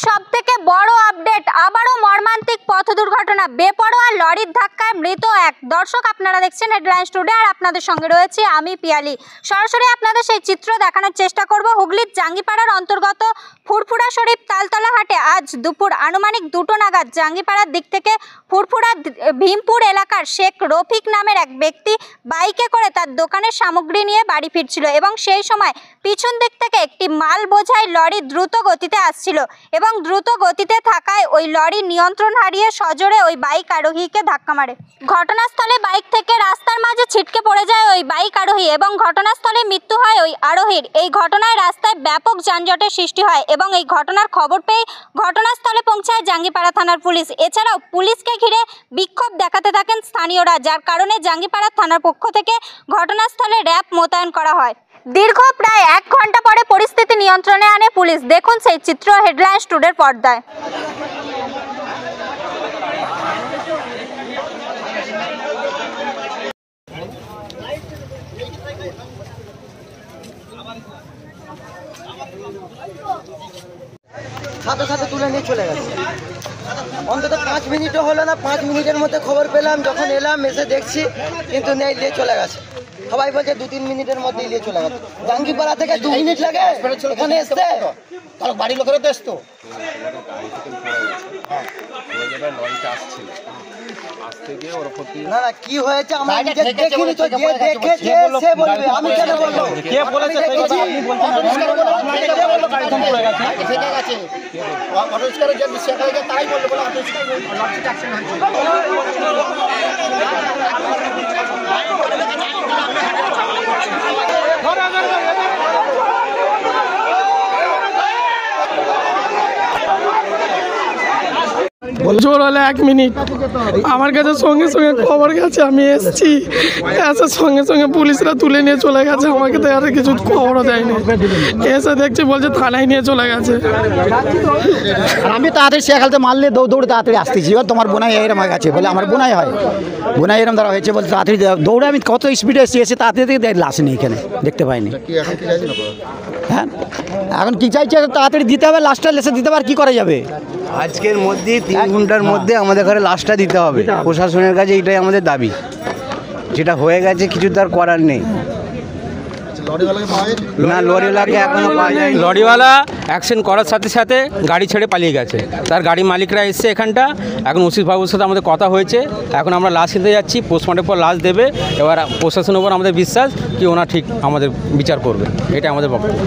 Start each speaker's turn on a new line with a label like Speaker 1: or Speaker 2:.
Speaker 1: সবথেকে বড় আপডেট, আবারও মর্মান্তিক পথ দুর্ঘটনা, বেপরোয়া লরির ধাক্কায় মৃত এক। দর্শক, আপনারা দেখছেন হেডলাইন্স টুডে, আর আপনাদের সঙ্গে রয়েছে আমি পিয়ালি। সরাসরি আপনাদের সেই চিত্র দেখানোর চেষ্টা করব। হুগলির জাঙ্গিপাড়ার অন্তর্গত ফুরফুরা শরীফ তালতলা হাটে আজ দুপুর আনুমানিক 2টো নাগাদ জাঙ্গিপাড়ার দিক থেকে ফুরফুরা ভীমপুর এলাকার শেখ রফিক নামের এক ব্যক্তি বাইকে করে তার দোকানের সামগ্রী নিয়ে বাড়ি ফিরছিল এবং সেই সময় পিছন দিক থেকে একটি মাল বোঝাই লরি দ্রুত গতিতে আসছিল এবং দ্রুত গতিতে থাকায় ওই লরি নিয়ন্ত্রণ হারিয়ে সজোরে ওই বাইক আরোহীকে ধাক্কা মারে। ঘটনাস্থলে বাইক থেকে রাস্তার মাঝে ছিটকে পড়ে যায় ওই বাইক আরোহী এবং ঘটনাস্থলে মৃত্যু হয় ওই আরোহীর। এই ঘটনায় রাস্তায় ব্যাপক যানজটের সৃষ্টি হয় এবং এই ঘটনার খবর পেয়ে ঘটনাস্থলে পৌঁছায় জাঙ্গিপাড়া থানার পুলিশ। এছাড়াও পুলিশকে ঘিরে বিক্ষোভ দেখাতে থাকেন স্থানীয়রা, যার কারণে জাঙ্গিপাড়া থানার পক্ষ থেকে ঘটনাস্থলে র্যাব মোতায়েন করা হয়। দীর্ঘ প্রায় 1 ঘন্টা পরে পরিস্থিতি নিয়ন্ত্রণে আনে পুলিশ। দেখুন সেই চিত্র হেডলাইন্স টুডের পর্দায়।
Speaker 2: সাথে সাথে তুলে নিয়ে চলে গেছে। অন্তত 5 মিনিটও হলো না, 5 মিনিটের মধ্যে খবর পেলাম, যখন এলাম এসে দেখছি কিন্তু নেই, নিয়ে চলে গেছে। সবাই বলছে 2-3 মিনিটের মধ্যে নিয়ে চলে গেছে। জাঙ্গিপাড়া থেকে 2 মিনিট লাগে এখানে আসতে, তার বাড়ির লোকেরও তো আসতো। না না, কি হয়েছে আমরা নিজে দেখিনি তো, যে দেখেছে সে বলবে, আমি কেন বলবো? কে বলেছে? আপনি বলছেন কে বললো গাড়ি থেকে পড়ে গেছে? ঠিক আছে, অটোস্কারে যে সেখানে গিয়ে তাই বললো, বলে অটোস্কার লঞ্চে অ্যাকশন হয়েছে।
Speaker 3: জোর হলে 1 মিনিট, আমার কাছে সঙ্গে সঙ্গে খবর গেছে, আমি এসেছি, এসে সঙ্গে সঙ্গে পুলিশরা তুলে নিয়ে চলে গেছে, আমাকে তো আর কিছু খবরও দেয়নি। এসে দেখছি বলছে থানায় নিয়ে চলে গেছে।
Speaker 4: আমি তাড়াতাড়ি শেখালতে মারলে দৌড়ে তাড়াতাড়ি আসতেছি, এবার তোমার বোনাই এরম হয়ে গেছে বলে, আমার বোনাই হয়, বোনাই এরম দ্বারা হয়েছে বলে তাড়াতাড়ি দৌড়ে আমি কত স্পিডে এসে তাড়াতাড়ি লাশ নেই এখানে, দেখতে পাইনি। হ্যাঁ, এখন কি চাইছে, তাড়াতাড়ি দিতে হবে, লাশটা লেসে দিতে হবে, আর কি করা যাবে?
Speaker 5: আজকের মধ্যে 3 ঘন্টার মধ্যে আমাদের ঘরে লাশটা দিতে হবে। প্রশাসনের কাছে এটাই আমাদের দাবি। যেটা হয়ে গেছে কিছু তার করার নেই। না, লরিওয়ালাকে এখনো পাওয়া যায়।
Speaker 6: লরিওয়ালা অ্যাকশন করার সাথে সাথে গাড়ি ছেড়ে পালিয়ে গেছে। তার গাড়ি মালিকরা এসছে এখানটা, এখন ওসি বাবুর সাথে আমাদের কথা হয়েছে, এখন আমরা লাশ নিতে যাচ্ছি, পোস্টমর্টমের পর লাশ দেবে। এবার প্রশাসনের উপর আমাদের বিশ্বাস কি ওনা ঠিক আমাদের বিচার করবে, এটা আমাদের বক্তব্য।